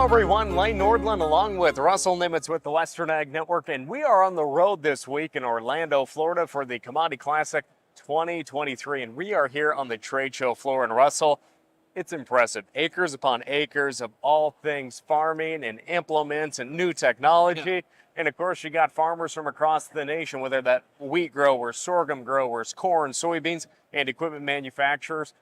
Hello everyone, Lane Nordland along with Russell Nimitz with the Western Ag Network, and we are on the road this week in Orlando, Florida for the Commodity Classic 2023, and we are here on the trade show floor. And Russell, it's impressive. Acres upon acres of all things farming and implements and new technology. Yeah. And of course, you got farmers from across the nation, whether that wheat growers, sorghum growers, corn, soybeans, and equipment manufacturers.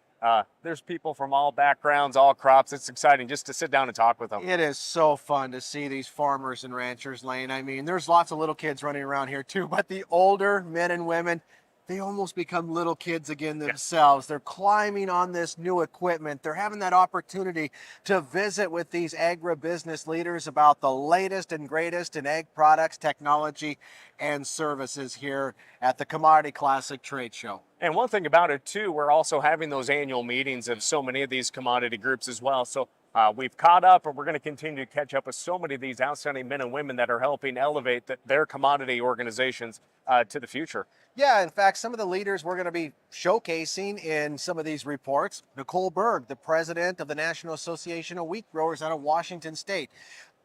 There's people from all backgrounds, all crops. It's exciting just to sit down and talk with them. It is so fun to see these farmers and ranchers, Lane. I mean, there's lots of little kids running around here too, but the older men and women, they almost become little kids again themselves. They're climbing on this new equipment. They're having that opportunity to visit with these agribusiness leaders about the latest and greatest in ag products, technology, and services here at the Commodity Classic Trade Show. And one thing about it too, we're also having those annual meetings of so many of these commodity groups as well. So we've caught up, and we're going to continue to catch up with so many of these outstanding men and women that are helping elevate their commodity organizations to the future. Yeah, in fact, some of the leaders we're going to be showcasing in some of these reports. Nicole Berg, the president of the National Association of Wheat Growers out of Washington State.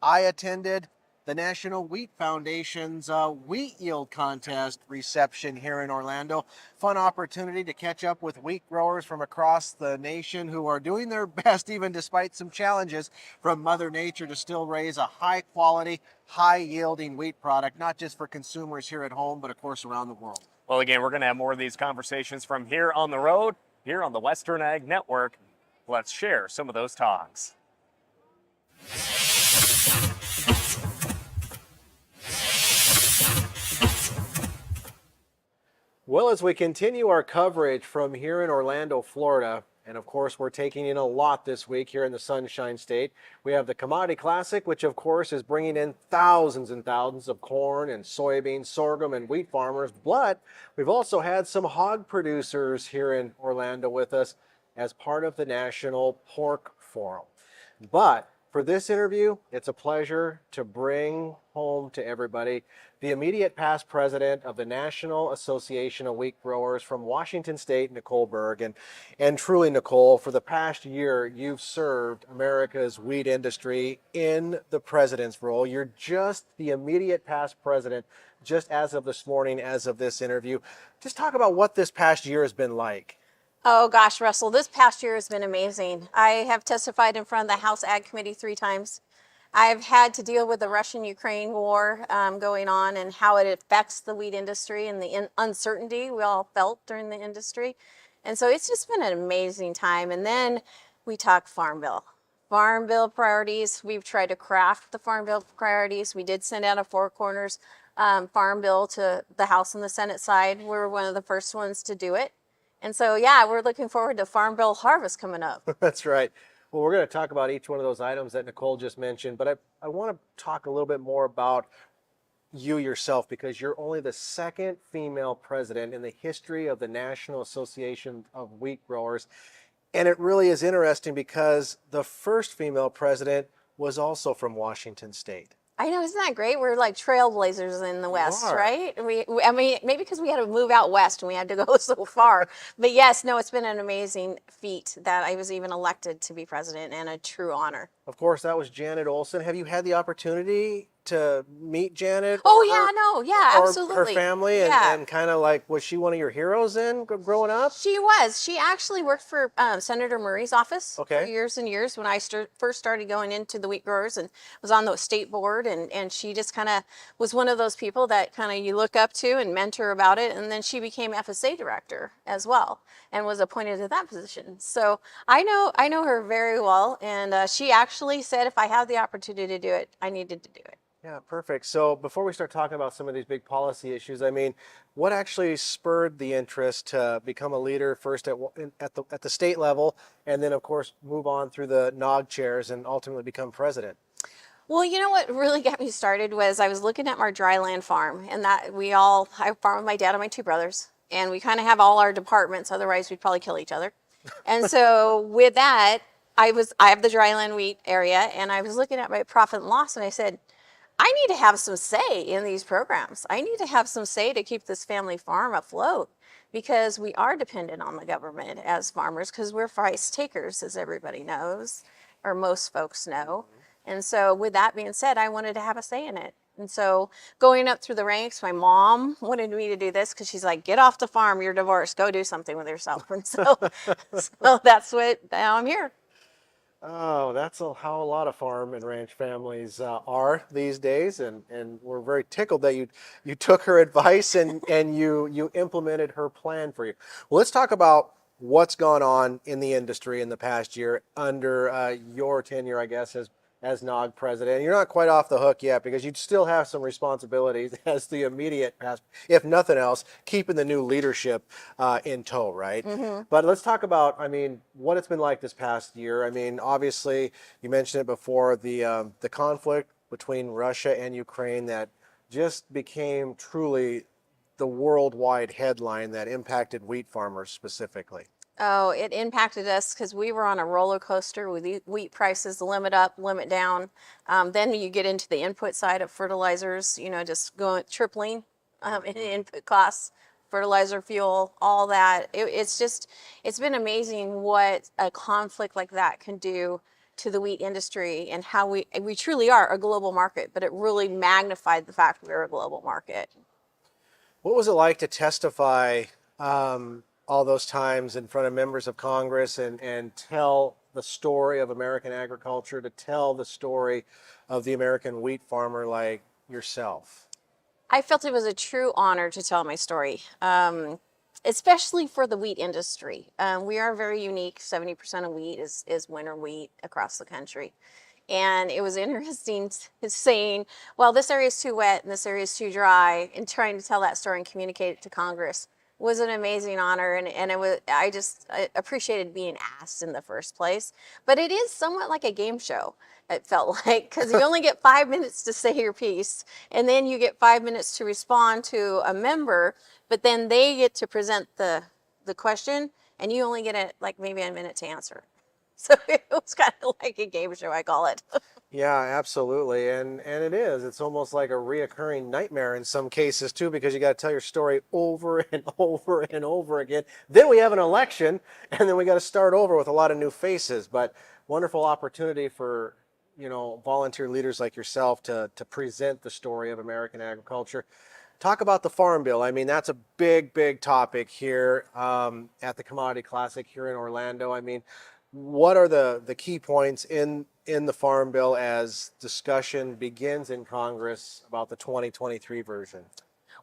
I attended the National Wheat Foundation's wheat yield contest reception here in Orlando. Fun opportunity to catch up with wheat growers from across the nation who are doing their best, even despite some challenges from Mother Nature, to still raise a high quality, high yielding wheat product, not just for consumers here at home, but of course around the world. Well, again, we're going to have more of these conversations from here on the road, here on the Western Ag Network. Let's share some of those talks. Well, as we continue our coverage from here in Orlando, Florida, and of course we're taking in a lot this week here in the Sunshine State, we have the Commodity Classic, which of course is bringing in thousands and thousands of corn and soybeans, sorghum and wheat farmers, but we've also had some hog producers here in Orlando with us as part of the National Pork Forum. But for this interview, it's a pleasure to bring home to everybody the immediate past president of the National Association of Wheat Growers from Washington State, Nicole Berg. And truly, Nicole, for the past year, you've served America's wheat industry in the president's role. You're just the immediate past president, just as of this morning, as of this interview. Just talk about what this past year has been like. Oh gosh, Russell, this past year has been amazing. I have testified in front of the House Ag Committee 3 times. I've had to deal with the Russian-Ukraine war going on and how it affects the wheat industry and the uncertainty we all felt during the industry. And so it's just been an amazing time. And then we talk Farm Bill. Farm Bill priorities. We've tried to craft the Farm Bill priorities. We did send out a 4 corners Farm Bill to the House and the Senate side. We were one of the first ones to do it. And so, yeah, we're looking forward to Farm Bill harvest coming up. That's right. Well, we're going to talk about each one of those items that Nicole just mentioned, but I want to talk a little bit more about you yourself, because you're only the 2nd female president in the history of the National Association of Wheat Growers. And it really is interesting because the first female president was also from Washington State. I know, isn't that great? We're like trailblazers in the West, right? I mean, maybe because we had to move out west and we had to go so far. But yes, no, it's been an amazing feat that I was even elected to be president, and a true honor. Of course, that was Janet Olson. Have you had the opportunity to meet Janet? Absolutely. Her family, and kind of like, was she one of your heroes then growing up? She was. She actually worked for Senator Murray's office for years and years when I first started going into the wheat growers and was on the state board. And she just kind of was one of those people that kind of you look up to and mentor about it. And then she became FSA director as well and was appointed to that position. So I know her very well. And she actually said if I had the opportunity to do it, I needed to do it. Yeah, perfect. So before we start talking about some of these big policy issues, I mean, what actually spurred the interest to become a leader first at the state level, and then of course move on through the NOG chairs and ultimately become president? Well, you know what really got me started was I was looking at our dryland farm, and that I farm with my dad and my 2 brothers, and we kind of have all our departments. Otherwise, we'd probably kill each other. And so with that, I have the dryland wheat area, and I was looking at my profit and loss, and I said, I need to have some say in these programs. I need to have some say to keep this family farm afloat, because we are dependent on the government as farmers, because we're price takers, as everybody knows, or most folks know. And so with that being said, I wanted to have a say in it. And so going up through the ranks, my mom wanted me to do this because she's like, get off the farm, you're divorced, go do something with yourself. And so, so that's what, now I'm here. Oh, that's how a lot of farm and ranch families are these days, and we're very tickled that you took her advice and you implemented her plan for you. Well, let's talk about what's gone on in the industry in the past year under your tenure, I guess, as NOG president. You're not quite off the hook yet because you still have some responsibilities as the immediate past, if nothing else, keeping the new leadership in tow, right? But let's talk about, I mean, what it's been like this past year. I mean, obviously, you mentioned it before, the conflict between Russia and Ukraine that just became truly the worldwide headline that impacted wheat farmers specifically. Oh, it impacted us because we were on a roller coaster with wheat prices, limit up, limit down. Then you get into the input side of fertilizers, you know, just going tripling in input costs, fertilizer, fuel, all that. It's been amazing what a conflict like that can do to the wheat industry and how we truly are a global market, but it really magnified the fact we're a global market. What was it like to testify all those times in front of members of Congress and tell the story of American agriculture, to tell the story of the American wheat farmer like yourself? I felt it was a true honor to tell my story, especially for the wheat industry. We are very unique. 70% of wheat is winter wheat across the country. And it was interesting saying, well, this area is too wet and this area is too dry, and trying to tell that story and communicate it to Congress was an amazing honor. And I appreciated being asked in the first place. But it is somewhat like a game show, it felt like, because you only get 5 minutes to say your piece, and then you get 5 minutes to respond to a member, but then they get to present the question, and you only get like maybe a minute to answer. So it was kind of like a game show, I call it. Yeah, absolutely. And it is. It's almost like a reoccurring nightmare in some cases too, because you got to tell your story over and over and over again. Then we have an election, and then we got to start over with a lot of new faces. But wonderful opportunity for, you know, volunteer leaders like yourself to present the story of American agriculture. Talk about the Farm Bill. I mean, that's a big topic here at the Commodity Classic here in Orlando. I mean, what are the key points in the Farm Bill as discussion begins in Congress about the 2023 version?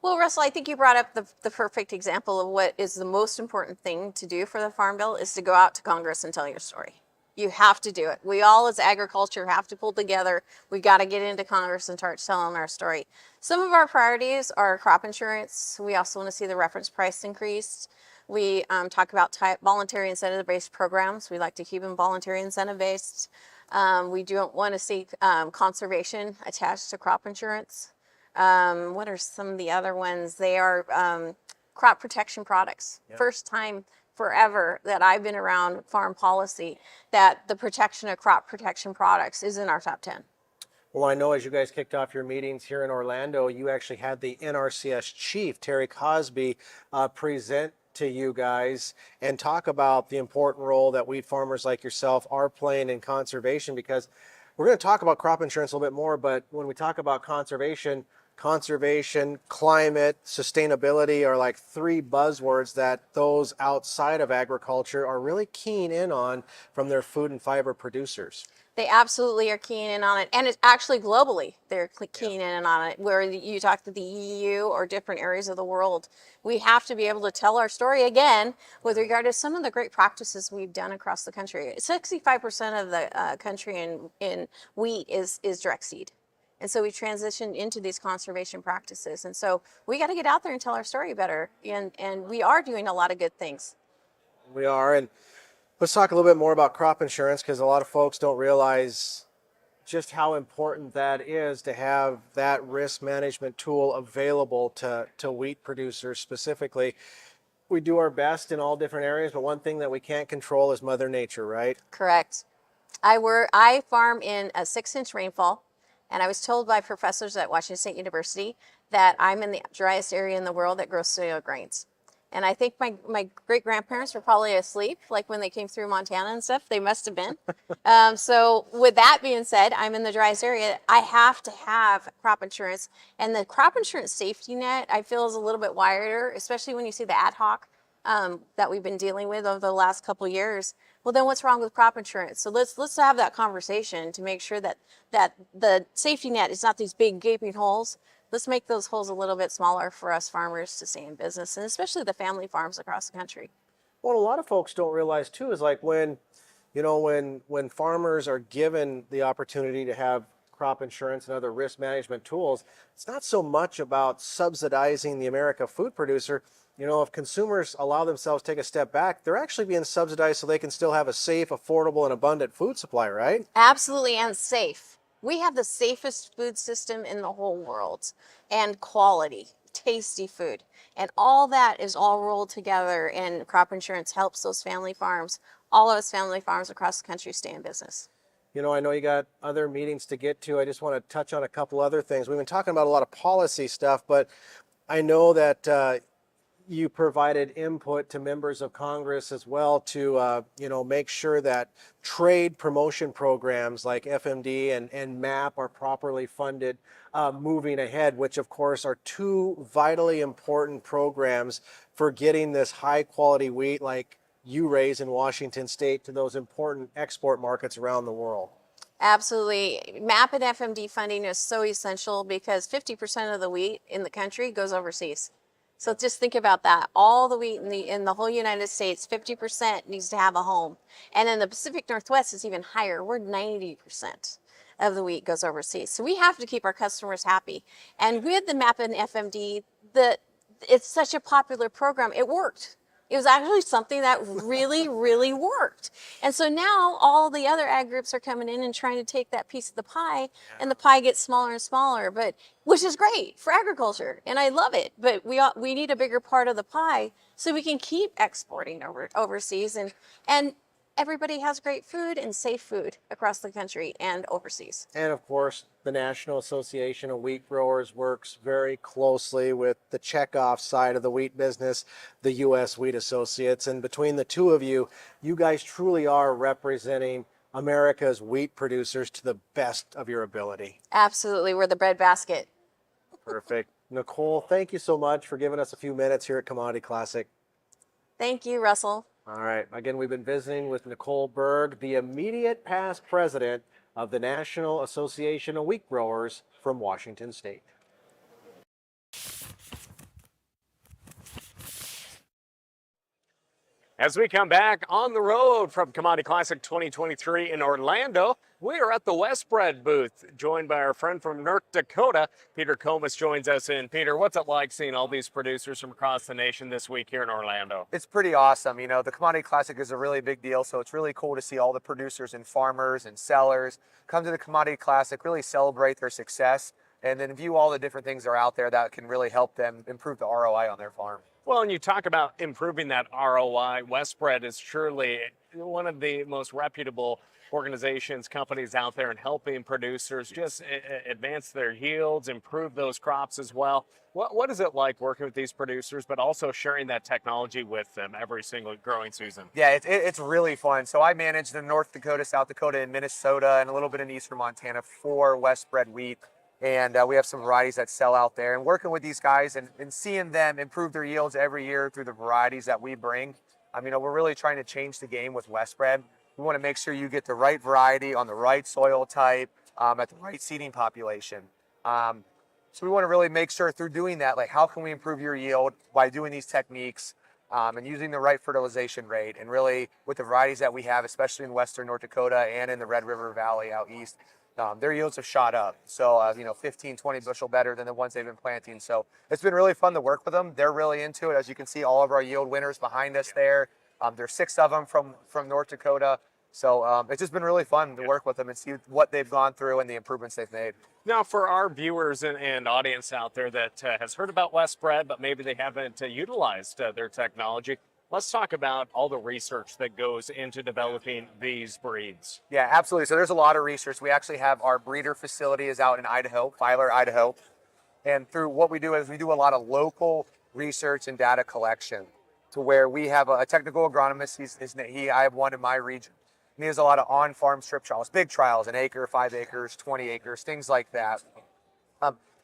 Well, Russell, I think you brought up the perfect example of what is the most important thing to do for the Farm Bill is to go out to Congress and tell your story. You have to do it. We all as agriculture have to pull together. We got to get into Congress and start telling our story. Some of our priorities are crop insurance. We also want to see the reference price increased. We talk about voluntary incentive-based programs. We like to keep them voluntary incentive-based. We don't want to see conservation attached to crop insurance. What are some of the other ones? They are crop protection products. Yep. First time forever that I've been around farm policy that the protection of crop protection products is in our top 10. Well, I know as you guys kicked off your meetings here in Orlando, you actually had the NRCS chief, Terry Cosby, present to you guys and talk about the important role that wheat farmers like yourself are playing in conservation, because we're going to talk about crop insurance a little bit more, but when we talk about conservation, climate, sustainability are like three buzzwords that those outside of agriculture are really keen in on from their food and fiber producers. They absolutely are keen in on it, and it's actually globally they're keen in on it. Where you talk to the EU or different areas of the world, we have to be able to tell our story again with regard to some of the great practices we've done across the country. 65% of the country in wheat is direct seed, and so we transitioned into these conservation practices. And so we got to get out there and tell our story better, and we are doing a lot of good things. We are, and let's talk a little bit more about crop insurance, because a lot of folks don't realize just how important that is to have that risk management tool available to wheat producers specifically. We do our best in all different areas, but one thing that we can't control is Mother Nature, right? Correct. I farm in a 6-inch rainfall, and I was told by professors at Washington State University that I'm in the driest area in the world that grows soy grains. And I think my great grandparents were probably asleep, like when they came through Montana and stuff. They must have been. So with that being said, I'm in the driest area. I have to have crop insurance, and the crop insurance safety net I feel is a little bit wider, especially when you see the ad hoc that we've been dealing with over the last couple of years. Well, then what's wrong with crop insurance? So let's have that conversation to make sure that the safety net is not these big gaping holes. Let's make those holes a little bit smaller for us farmers to stay in business, and especially the family farms across the country. Well, a lot of folks don't realize too is like when, when farmers are given the opportunity to have crop insurance and other risk management tools, it's not so much about subsidizing the America food producer. If consumers allow themselves to take a step back, they're actually being subsidized so they can still have a safe, affordable, and abundant food supply, right? Absolutely, and safe. We have the safest food system in the whole world, and quality, tasty food. And all that is all rolled together, and crop insurance helps those family farms, all of us family farms across the country, stay in business. I know you got other meetings to get to. I just want to touch on a couple other things. We've been talking about a lot of policy stuff, but I know that you provided input to members of Congress as well to, make sure that trade promotion programs like FMD and MAP are properly funded moving ahead, which of course are two vitally important programs for getting this high quality wheat like you raise in Washington State to those important export markets around the world. Absolutely. MAP and FMD funding is so essential because 50% of the wheat in the country goes overseas. So just think about that. All the wheat in the whole United States, 50% needs to have a home. And in the Pacific Northwest, it's even higher. We're 90% of the wheat goes overseas. So we have to keep our customers happy. And with the MAP and FMD, it's such a popular program. It worked. It was actually something that really, really worked. And so now all the other ag groups are coming in and trying to take that piece of the pie, and the pie gets smaller and smaller, which is great for agriculture, and I love it. But we need a bigger part of the pie so we can keep exporting overseas, and everybody has great food and safe food across the country and overseas. And of course, the National Association of Wheat Growers works very closely with the checkoff side of the wheat business, the U.S. Wheat Associates. And between the two of you, you guys truly are representing America's wheat producers to the best of your ability. Absolutely. We're the breadbasket. Perfect. Nicole, thank you so much for giving us a few minutes here at Commodity Classic. Thank you, Russell. All right. Again, we've been visiting with Nicole Berg, the immediate past president of the National Association of Wheat Growers from Washington State. As we come back on the road from Commodity Classic 2023 in Orlando, we are at the WestBred booth, joined by our friend from North Dakota. Peter Comis joins us in. Peter, what's it like seeing all these producers from across the nation this week here in Orlando? It's pretty awesome. The Commodity Classic is a really big deal, so it's really cool to see all the producers and farmers and sellers come to the Commodity Classic, really celebrate their success, and then view all the different things that are out there that can really help them improve the ROI on their farm. Well, and you talk about improving that ROI. WestBred is surely one of the most reputable organizations, companies out there in helping producers just advance their yields, improve those crops as well. What is it like working with these producers, but also sharing that technology with them every single growing season? Yeah, it's really fun. So I manage the North Dakota, South Dakota, and Minnesota, and a little bit in eastern Montana for WestBred wheat. And we have some varieties that sell out there. And working with these guys and seeing them improve their yields every year through the varieties that we bring, we're really trying to change the game with WestBred. We want to make sure you get the right variety on the right soil type at the right seeding population. So we want to really make sure through doing that, like how can we improve your yield by doing these techniques and using the right fertilization rate. And really with the varieties that we have, especially in western North Dakota and in the Red River Valley out east, their yields have shot up. So, 15, 20 bushel better than the ones they've been planting. So it's been really fun to work with them. They're really into it. As you can see, all of our yield winners behind us there. There's 6 of them from North Dakota. So it's just been really fun to work with them and see what they've gone through and the improvements they've made. Now, for our viewers and audience out there that has heard about WestBred, but maybe they haven't utilized their technology, let's talk about all the research that goes into developing these breeds. Yeah, absolutely. So there's a lot of research. We actually have our breeder facility is out in Idaho, Filer, Idaho. And through what we do is we do a lot of local research and data collection. to where we have a technical agronomist. I have one in my region. And he has a lot of on-farm strip trials, big trials, an acre, 5 acres, 20 acres, things like that.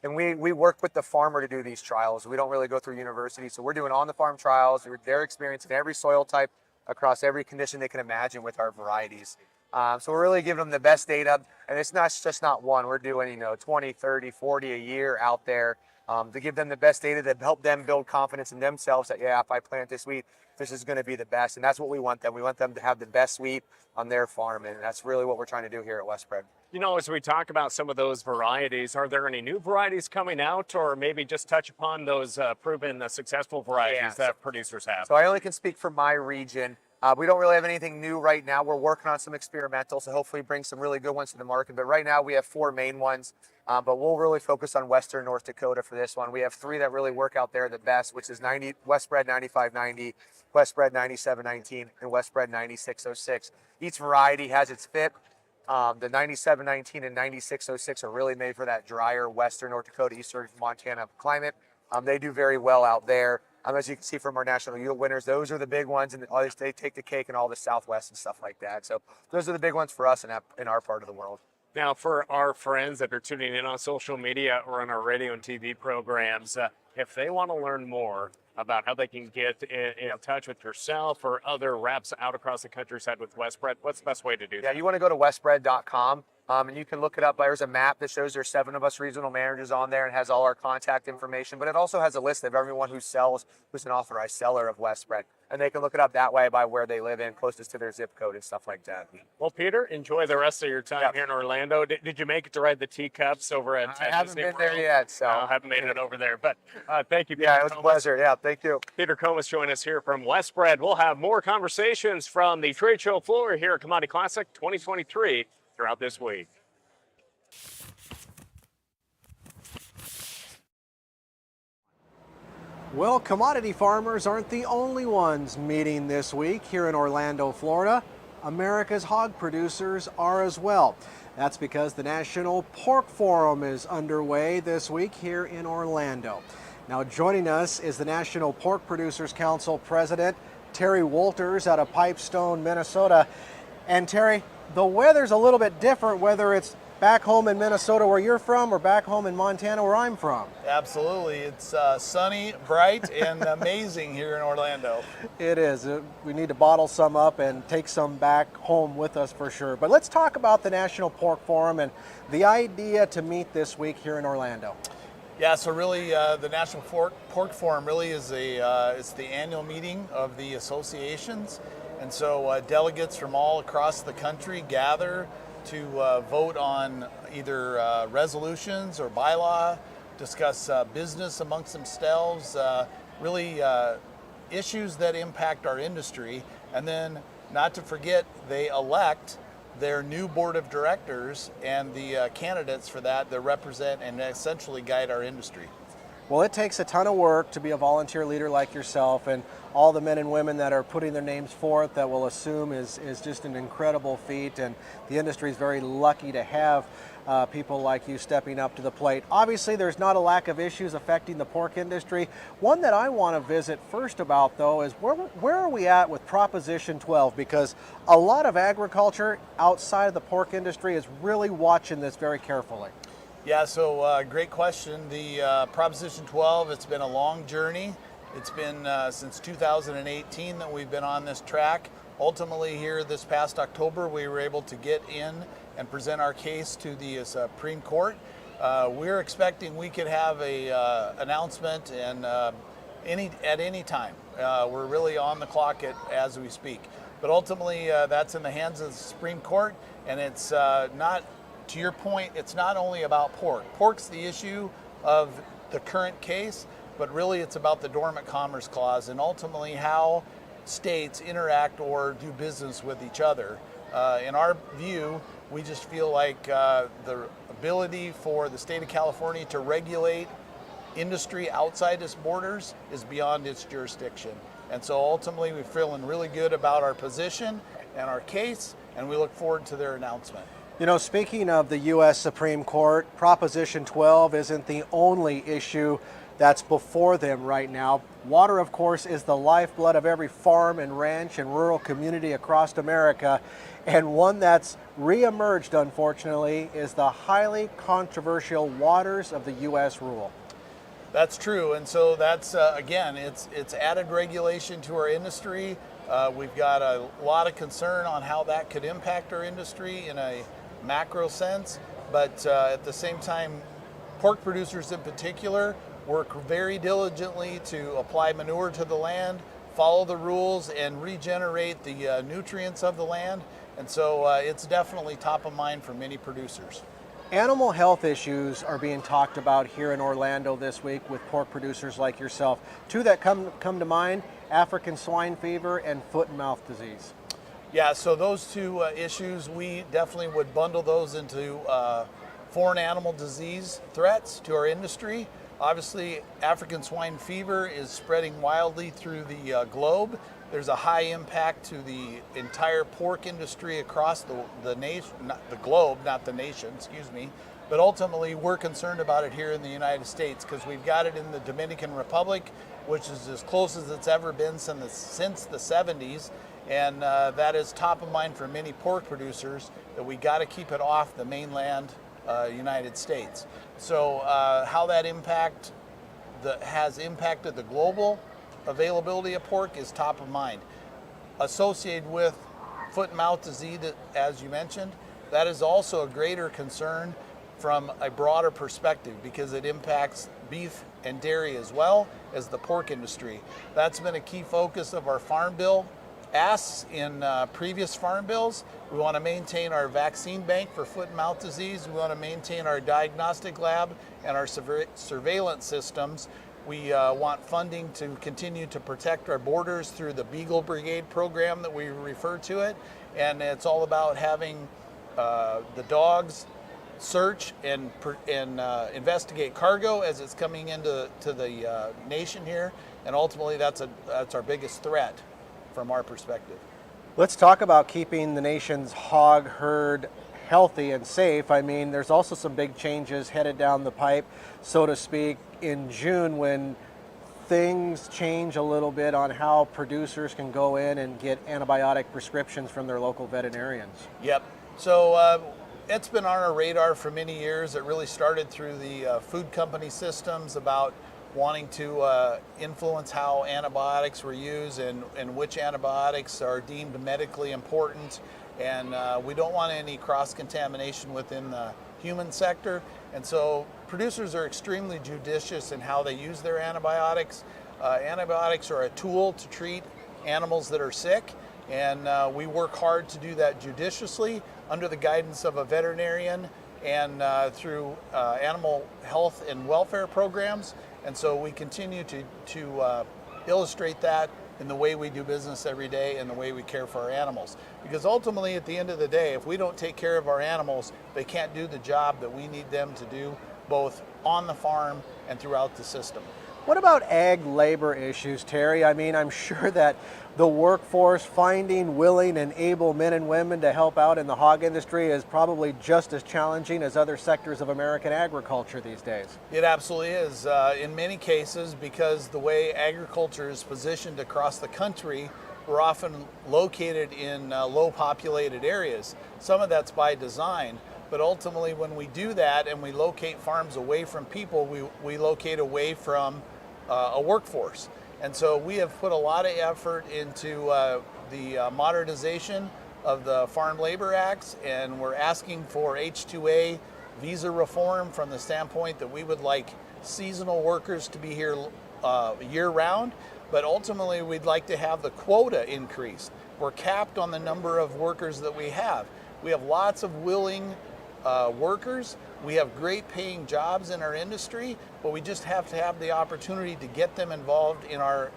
And we work with the farmer to do these trials. We don't really go through universities. So we're doing on-the-farm trials. They're experiencing every soil type across every condition they can imagine with our varieties. So we're really giving them the best data. And it's not one. We're doing, 20, 30, 40 a year out there to give them the best data to help them build confidence in themselves that, yeah, if I plant this wheat, this is going to be the best. And that's what we want them. We want them to have the best wheat on their farm. And that's really what we're trying to do here at WestBred. As we talk about some of those varieties, are there any new varieties coming out, or maybe just touch upon those proven successful varieties that producers have? So I only can speak for my region. We don't really have anything new right now. We're working on some experimental, so hopefully bring some really good ones to the market. But right now we have 4 main ones, but we'll really focus on Western North Dakota for this one. We have 3 that really work out there the best, which is WestBred 9590, WestBred 9719, and WestBred 9606. Each variety has its fit. The 9719 and 9606 are really made for that drier Western North Dakota, Eastern Montana climate. They do very well out there. As you can see from our national yield winners, those are the big ones, and they take the cake in all the Southwest and stuff like that. So those are the big ones for us in our part of the world. Now, for our friends that are tuning in on social media or on our radio and TV programs, if they want to learn more about how they can get in touch with yourself or other reps out across the countryside with WestBred, what's the best way to do that? Yeah, you want to go to westbred.com. And you can look it up. There's a map that shows there's 7 of us regional managers on there and has all our contact information, but it also has a list of everyone who's an authorized seller of WestBred. And they can look it up that way by where they live in, closest to their zip code and stuff like that. Well, Peter, enjoy the rest of your time here in Orlando. Did you make it to ride the teacups over at I haven't Disney been World? there yet, so. I haven't made it over there, but thank you, Peter. Yeah, it was a pleasure. Yeah, thank you. Peter Comis joining us here from WestBred. We'll have more conversations from the trade show floor here at Commodity Classic 2023 throughout this week. Well, commodity farmers aren't the only ones meeting this week here in Orlando, Florida. America's hog producers are as well. That's because the National Pork Forum is underway this week here in Orlando. Now, joining us is the National Pork Producers Council President, Terry Wolters out of Pipestone, Minnesota. And Terry, the weather's a little bit different whether it's back home in Minnesota where you're from or back home in Montana where I'm from. Absolutely. It's sunny, bright, and amazing here in Orlando. It is. We need to bottle some up and take some back home with us for sure. But let's talk about the National Pork Forum and the idea to meet this week here in Orlando. Yeah, so really the National Pork Forum really is it's the annual meeting of the associations. And so delegates from all across the country gather to vote on either resolutions or bylaw, discuss business amongst themselves, really issues that impact our industry. And then, not to forget, they elect their new board of directors and the candidates for that represent and essentially guide our industry. Well, it takes a ton of work to be a volunteer leader like yourself, and all the men and women that are putting their names forth that will assume is just an incredible feat, and the industry is very lucky to have people like you stepping up to the plate. Obviously, there's not a lack of issues affecting the pork industry. One that I want to visit first about, though, is where are we at with Proposition 12? Because a lot of agriculture outside of the pork industry is really watching this very carefully. Yeah, so great question. The Proposition 12, it's been a long journey. It's been since 2018 that we've been on this track. Ultimately here this past October, we were able to get in and present our case to the Supreme Court. We're expecting we could have a announcement and at any time. We're really on the clock as we speak. But ultimately, that's in the hands of the Supreme Court, and it's not. To your point, it's not only about pork. Pork's the issue of the current case, but really it's about the Dormant Commerce Clause and ultimately how states interact or do business with each other. In our view, we just feel like the ability for the state of California to regulate industry outside its borders is beyond its jurisdiction. And so ultimately we're feeling really good about our position and our case, and we look forward to their announcement. You know, speaking of the U.S. Supreme Court, Proposition 12 isn't the only issue that's before them right now. Water, of course, is the lifeblood of every farm and ranch and rural community across America. And one that's reemerged, unfortunately, is the highly controversial waters of the U.S. rule. That's true, and so that's again, it's added regulation to our industry. We've got a lot of concern on how that could impact our industry in a macro sense, but at the same time, pork producers in particular work very diligently to apply manure to the land, follow the rules, and regenerate the nutrients of the land, and so it's definitely top of mind for many producers. Animal health issues are being talked about here in Orlando this week with pork producers like yourself. Two that come to mind, African swine fever and foot and mouth disease. Yeah, so those two issues, we definitely would bundle those into foreign animal disease threats to our industry. Obviously, African swine fever is spreading wildly through the globe. There's a high impact to the entire pork industry across the nation, not the globe, not the nation, excuse me. But ultimately, we're concerned about it here in the United States because we've got it in the Dominican Republic, which is as close as it's ever been since the 70s. And that is top of mind for many pork producers, that we got to keep it off the mainland United States. So how that has impacted the global availability of pork is top of mind. Associated with foot and mouth disease, as you mentioned, that is also a greater concern from a broader perspective because it impacts beef and dairy as well as the pork industry. That's been a key focus of our Farm Bill asks in previous farm bills. We want to maintain our vaccine bank for foot and mouth disease. We want to maintain our diagnostic lab and our surveillance systems. We want funding to continue to protect our borders through the Beagle Brigade program that we refer to it. And it's all about having the dogs search and investigate cargo as it's coming into the nation here. And ultimately, that's our biggest threat from our perspective. Let's talk about keeping the nation's hog herd healthy and safe. I mean, there's also some big changes headed down the pipe, so to speak, in June when things change a little bit on how producers can go in and get antibiotic prescriptions from their local veterinarians. Yep. So it's been on our radar for many years. It really started through the food company systems about wanting to influence how antibiotics were used and which antibiotics are deemed medically important. And we don't want any cross-contamination within the human sector. And so producers are extremely judicious in how they use their antibiotics. Antibiotics are a tool to treat animals that are sick. And we work hard to do that judiciously under the guidance of a veterinarian and through animal health and welfare programs. And so we continue to illustrate that in the way we do business every day and the way we care for our animals. Because ultimately, at the end of the day, if we don't take care of our animals, they can't do the job that we need them to do, both on the farm and throughout the system. What about ag labor issues, Terry? I mean, I'm sure that the workforce, finding willing and able men and women to help out in the hog industry is probably just as challenging as other sectors of American agriculture these days. It absolutely is. In many cases, because the way agriculture is positioned across the country, we're often located in low populated areas. Some of that's by design. But ultimately, when we do that and we locate farms away from people, we locate away from a workforce. And so we have put a lot of effort into the modernization of the Farm Labor Acts, and we're asking for H-2A visa reform from the standpoint that we would like seasonal workers to be here year-round, but ultimately we'd like to have the quota increased. We're capped on the number of workers that we have. We have lots of willing workers. We have great paying jobs in our industry, but we just have to have the opportunity to get them involved in our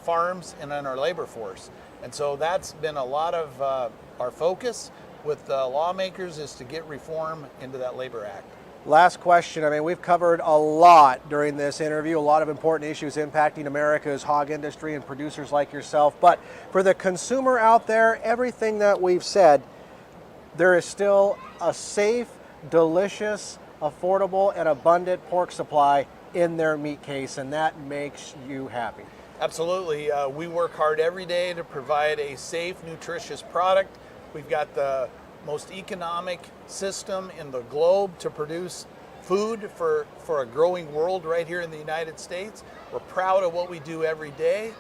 farms and in our labor force. And so that's been a lot of our focus with lawmakers, is to get reform into that Labor Act. Last question. I mean, we've covered a lot during this interview, a lot of important issues impacting America's hog industry and producers like yourself. But for the consumer out there, everything that we've said, there is still a safe, delicious, affordable, and abundant pork supply in their meat case, and that makes you happy. Absolutely. We work hard every day to provide a safe, nutritious product. We've got the most economic system in the globe to produce food for a growing world right here in the United States. We're proud of what we do every day.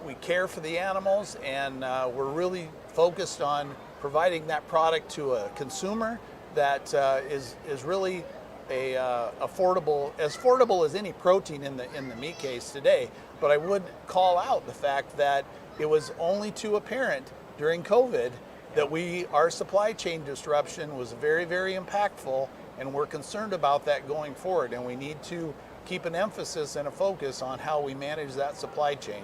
We care for the animals, and we're really focused on providing that product to a consumer that is really as affordable as any protein in the meat case today. But I would call out the fact that it was only too apparent during COVID that our supply chain disruption was very, very impactful, and we're concerned about that going forward, and we need to keep an emphasis and a focus on how we manage that supply chain.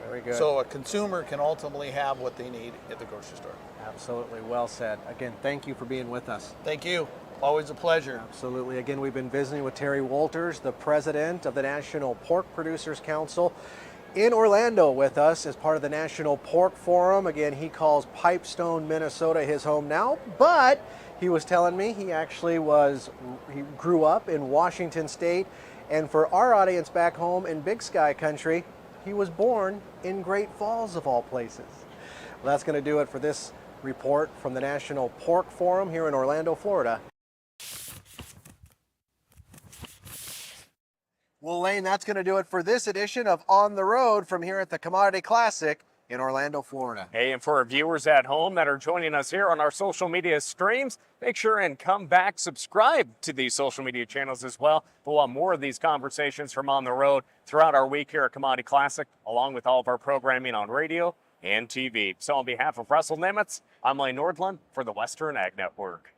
Very good. So a consumer can ultimately have what they need at the grocery store. Absolutely, well said. Again, thank you for being with us. Thank you. Always a pleasure. Absolutely. Again, we've been visiting with Terry Wolters, the president of the National Pork Producers Council, in Orlando with us as part of the National Pork Forum. Again, he calls Pipestone, Minnesota his home now, but he was telling me he grew up in Washington State, and for our audience back home in Big Sky Country, he was born in Great Falls of all places. Well, that's going to do it for this report from the National Pork Forum here in Orlando, Florida. Well, Lane, that's going to do it for this edition of On the Road from here at the Commodity Classic in Orlando, Florida. Hey, and for our viewers at home that are joining us here on our social media streams, make sure and come back, subscribe to these social media channels as well. We'll have more of these conversations from On the Road throughout our week here at Commodity Classic, along with all of our programming on radio and TV. So on behalf of Russell Nimitz, I'm Lane Nordlund for the Western Ag Network.